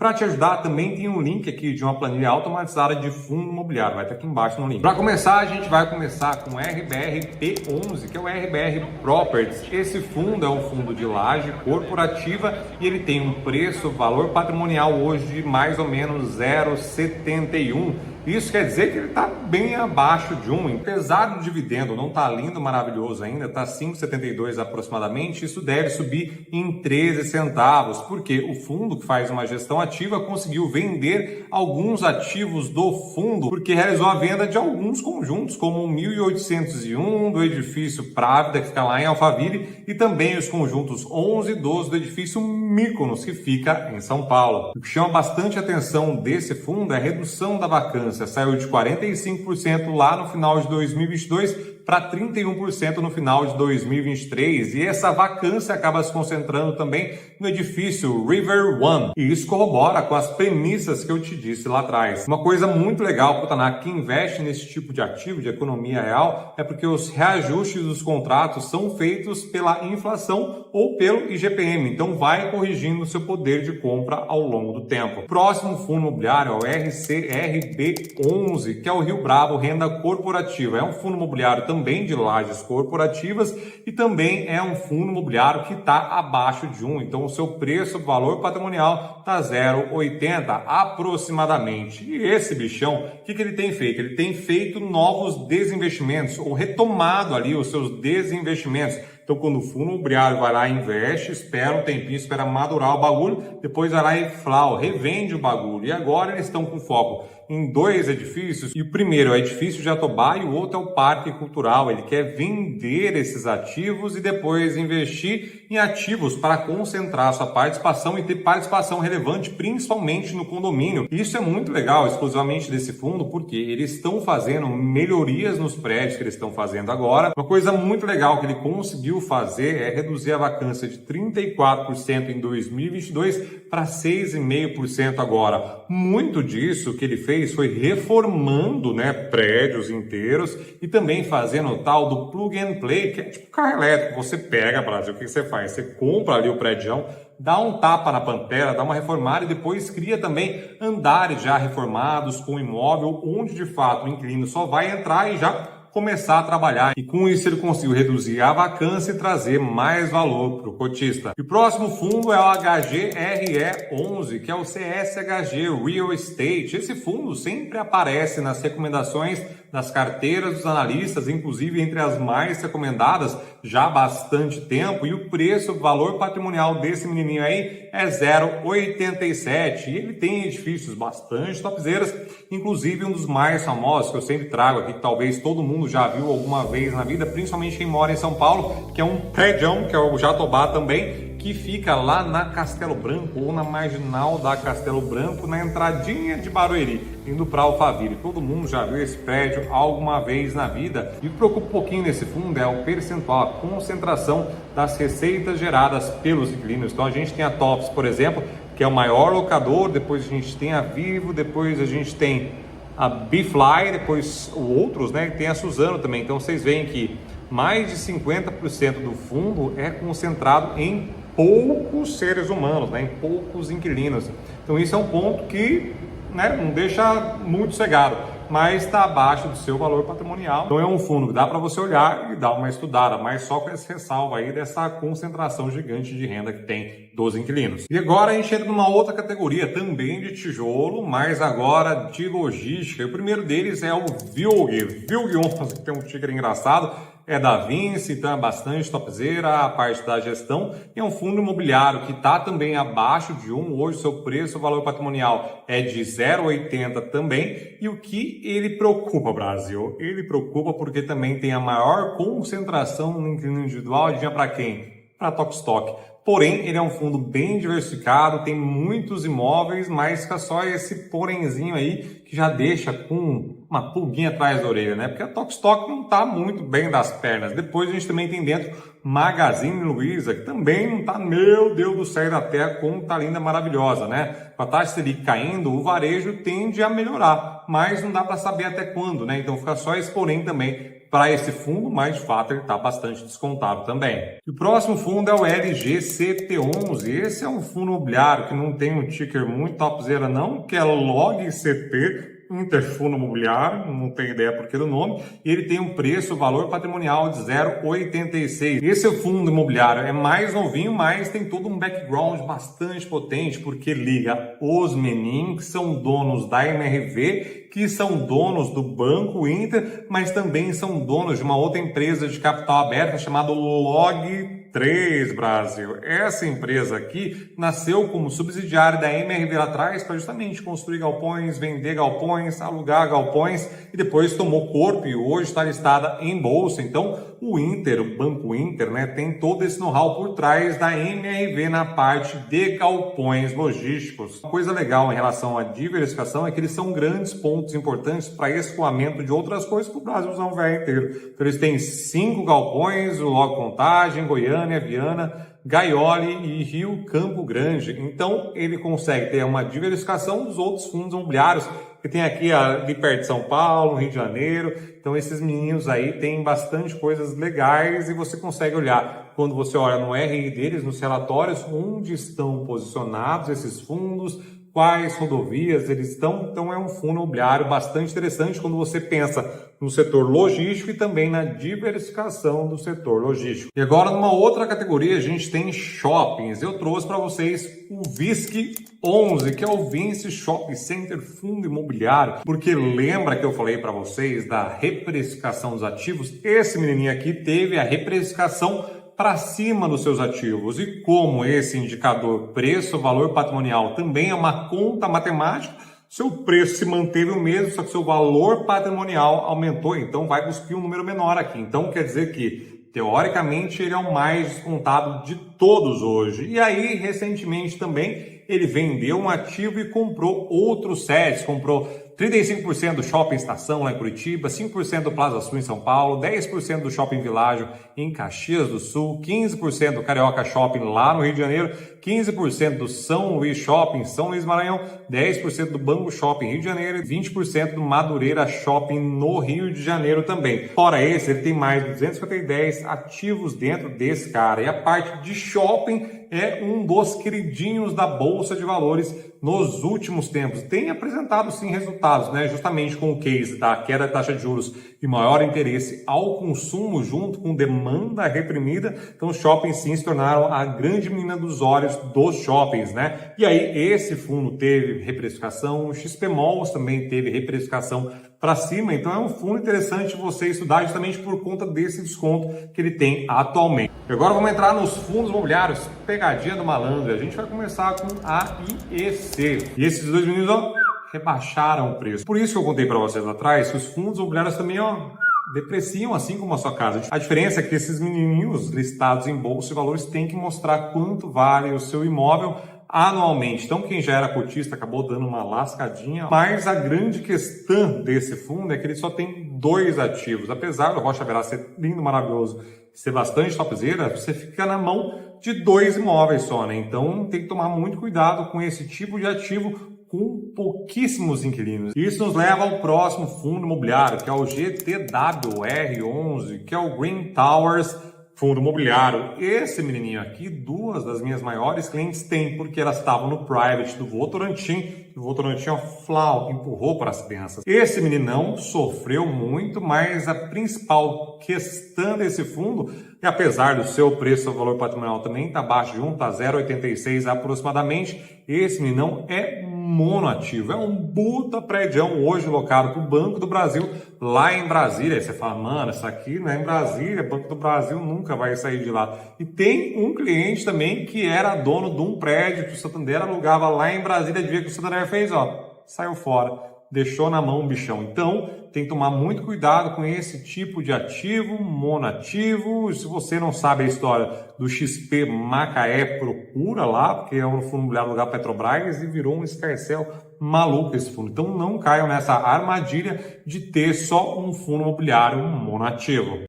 Para te ajudar, também tem um link aqui de uma planilha automatizada de fundo imobiliário, vai estar aqui embaixo no link. Para começar, a gente vai começar com o RBR-P11, que é o RBR Properties. Esse fundo é um fundo de laje corporativa e ele tem um preço, valor patrimonial hoje de mais ou menos 0,71. Isso quer dizer que ele está bem abaixo de 1. Apesar do dividendo não estar lindo, maravilhoso ainda, está 5,72 aproximadamente, isso deve subir em 13 centavos, porque o fundo que faz uma gestão ativa conseguiu vender alguns ativos do fundo, porque realizou a venda de alguns conjuntos, como o 1801 do edifício Právida, que fica lá em Alphaville, e também os conjuntos 11 e 12 do edifício Mykonos, que fica em São Paulo. O que chama bastante atenção desse fundo é a redução da vacância. Saiu de 45% lá no final de 2022 para 31% no final de 2023, e essa vacância acaba se concentrando também no edifício River One, e isso corrobora com as premissas que eu te disse lá atrás. Uma coisa muito legal para o Tanaka que investe nesse tipo de ativo de economia real é porque os reajustes dos contratos são feitos pela inflação ou pelo IGPM, então vai corrigindo o seu poder de compra ao longo do tempo. O próximo fundo imobiliário é o RCRB11, que é o Rio Bravo Renda Corporativa. É um fundo imobiliário também de lajes corporativas e também é um fundo imobiliário que está abaixo de 1. Então o seu preço, valor patrimonial está 0,80 aproximadamente. E esse bichão, o que ele tem feito? Ele tem feito novos desinvestimentos ou retomado ali os seus desinvestimentos. Então, quando o fundo imobiliário vai lá e investe, espera um tempinho, espera madurar o bagulho, depois vai lá e revende o bagulho. E agora eles estão com foco em 2 edifícios, e o primeiro é o edifício Jatobá e o outro é o Parque Cultural. Ele quer vender esses ativos e depois investir em ativos para concentrar sua participação e ter participação relevante, principalmente no condomínio. Isso é muito legal, exclusivamente desse fundo, porque eles estão fazendo melhorias nos prédios que eles estão fazendo agora. Uma coisa muito legal que ele conseguiu fazer é reduzir a vacância de 34% em 2022 para 6,5% agora. Muito disso que ele fez foi reformando, prédios inteiros e também fazendo o tal do plug and play, que é tipo carro elétrico. Você pega, Brasil, o que você faz? Você compra ali o prédio, dá um tapa na pantera, dá uma reformada e depois cria também andares já reformados com imóvel, onde de fato o inquilino só vai entrar e já começar a trabalhar, e com isso ele conseguiu reduzir a vacância e trazer mais valor para o cotista. E o próximo fundo é o HGRE11, que é o CSHG Real Estate. Esse fundo sempre aparece nas recomendações das carteiras dos analistas, inclusive entre as mais recomendadas já há bastante tempo, e o preço, o valor patrimonial desse menininho aí é 0,87, e ele tem edifícios bastante topzeiras, inclusive um dos mais famosos que eu sempre trago aqui, que talvez todo mundo já viu alguma vez na vida, principalmente quem mora em São Paulo, que é um prédio, que é o Jatobá também, que fica lá na Castelo Branco ou na marginal da Castelo Branco, na entradinha de Barueri, indo para Alphaville. Todo mundo já viu esse prédio alguma vez na vida. E o que preocupa um pouquinho nesse fundo é o percentual, a concentração das receitas geradas pelos inquilinos. Então a gente tem a TOPS, por exemplo, que é o maior locador, depois a gente tem a Vivo, depois a gente tem a Bfly, depois outros, tem a Suzano também. Então vocês veem que mais de 50% do fundo é concentrado em poucos seres humanos, em poucos inquilinos. Então isso é um ponto que não deixa muito cegado, mas está abaixo do seu valor patrimonial. Então é um fundo que dá para você olhar e dar uma estudada, mas só com essa ressalva aí dessa concentração gigante de renda que tem dos inquilinos. E agora a gente entra numa outra categoria também de tijolo, mas agora de logística. E o primeiro deles é o VILG 11, que tem um ticker engraçado. É da Vinci, então é bastante topzera a parte da gestão. E é um fundo imobiliário que está também abaixo de 1. Hoje o seu preço, o valor patrimonial é de 0,80 também. E o que ele preocupa, Brasil? Ele preocupa porque também tem a maior concentração no inquilino individual. Adivinha para quem? Para Tokstok. Porém, ele é um fundo bem diversificado, tem muitos imóveis, mas fica só esse porenzinho aí que já deixa com uma pulguinha atrás da orelha, Porque a Tokstok não está muito bem das pernas. Depois a gente também tem dentro Magazine Luiza, que também não está, meu Deus do céu da terra, como tá linda, maravilhosa, Com a taxa Selic caindo, o varejo tende a melhorar, mas não dá para saber até quando, Então fica só esse porém também para esse fundo, mas de fato ele está bastante descontado também. E o próximo fundo é o LGCT11. Esse é um fundo imobiliário que não tem um ticker muito topzera não, que é LOGCT, Interfundo Imobiliário, não tenho ideia porque do nome, e ele tem um preço, valor patrimonial de 0,86. Esse fundo imobiliário é mais novinho, mas tem todo um background bastante potente, porque liga os Menin, que são donos da MRV, que são donos do Banco Inter, mas também são donos de uma outra empresa de capital aberto chamada Log3 Brasil. Essa empresa aqui nasceu como subsidiária da MRV lá atrás para justamente construir galpões, vender galpões, alugar galpões e depois tomou corpo e hoje está listada em bolsa. Então o Inter, o Banco Inter, né, tem todo esse know-how por trás da MRV na parte de galpões logísticos. Uma coisa legal em relação à diversificação é que eles são grandes pontos importantes para escoamento de outras coisas que o Brasil não vai inteiro. Então eles têm 5 galpões, o Log Contagem, Goiânia, Viana, Gaiole e Rio Campo Grande. Então ele consegue ter uma diversificação dos outros fundos imobiliários que tem aqui ali perto de São Paulo, Rio de Janeiro. Então esses meninos aí têm bastante coisas legais e você consegue olhar, quando você olha no RI deles, nos relatórios, onde estão posicionados esses fundos, quais rodovias eles estão. Então é um fundo imobiliário bastante interessante quando você pensa no setor logístico e também na diversificação do setor logístico. E agora, numa outra categoria, a gente tem shoppings. Eu trouxe para vocês o VISC11, que é o Vinci Shopping Center Fundo Imobiliário, porque lembra que eu falei para vocês da reprecificação dos ativos? Esse menininho aqui teve a reprecificação para cima dos seus ativos. E como esse indicador preço-valor patrimonial também é uma conta matemática, seu preço se manteve o mesmo, só que seu valor patrimonial aumentou, então vai cuspir um número menor aqui. Então quer dizer que, teoricamente, ele é o mais descontado de todos hoje. E aí, recentemente também, ele vendeu um ativo e comprou outros sets, comprou 35% do Shopping Estação lá em Curitiba, 5% do Plaza Sul em São Paulo, 10% do Shopping Világio em Caxias do Sul, 15% do Carioca Shopping lá no Rio de Janeiro, 15% do São Luís Shopping, São Luís Maranhão, 10% do Bangu Shopping Rio de Janeiro e 20% do Madureira Shopping no Rio de Janeiro também. Fora esse, ele tem mais de 210 ativos dentro desse cara. E a parte de shopping é um dos queridinhos da Bolsa de Valores nos últimos tempos. Tem apresentado sim resultados, né? Justamente com o case da queda da taxa de juros e maior interesse ao consumo junto com demanda reprimida. Então os shoppings sim se tornaram a grande menina dos olhos dos shoppings, né? E aí esse fundo teve reprecificação, o XP Malls também teve reprecificação para cima. Então é um fundo interessante você estudar justamente por conta desse desconto que ele tem atualmente. E agora vamos entrar nos fundos imobiliários, pegadinha do malandro. A gente vai começar com a IEC. E esses dois meninos, ó, rebaixaram o preço. Por isso que eu contei para vocês lá atrás que os fundos imobiliários também, ó, depreciam assim como a sua casa. A diferença é que esses menininhos listados em bolsa de valores têm que mostrar quanto vale o seu imóvel anualmente. Então quem já era cotista acabou dando uma lascadinha, mas a grande questão desse fundo é que ele só tem 2 ativos. Apesar do Rocha Verá ser lindo, maravilhoso, ser bastante topzera, você fica na mão de 2 imóveis só, né? Então tem que tomar muito cuidado com esse tipo de ativo com pouquíssimos inquilinos. Isso nos leva ao próximo fundo imobiliário, que é o GTWR11, que é o Green Towers Fundo Imobiliário. Esse menininho aqui, 2 das minhas maiores clientes têm, porque elas estavam no private do Votorantim. O Votorantim, ó, flau, empurrou para as crianças. Esse meninão sofreu muito, mas a principal questão desse fundo, e apesar do seu preço ao valor patrimonial também está abaixo de 1, está 0,86 aproximadamente, esse meninão é monoativo, é um puta prédião hoje locado para o Banco do Brasil lá em Brasília. Aí você fala, mano, isso aqui não é em Brasília, Banco do Brasil nunca vai sair de lá. E tem um cliente também que era dono de um prédio que o Santander alugava lá em Brasília, adivinha que o Santander fez, ó, saiu fora, deixou na mão o bichão. Então tem que tomar muito cuidado com esse tipo de ativo, monoativo. Se você não sabe a história do XP Macaé, procura lá, porque é um fundo imobiliário lugar Petrobras e virou um escarcéu maluco esse fundo. Então não caiam nessa armadilha de ter só um fundo imobiliário monoativo.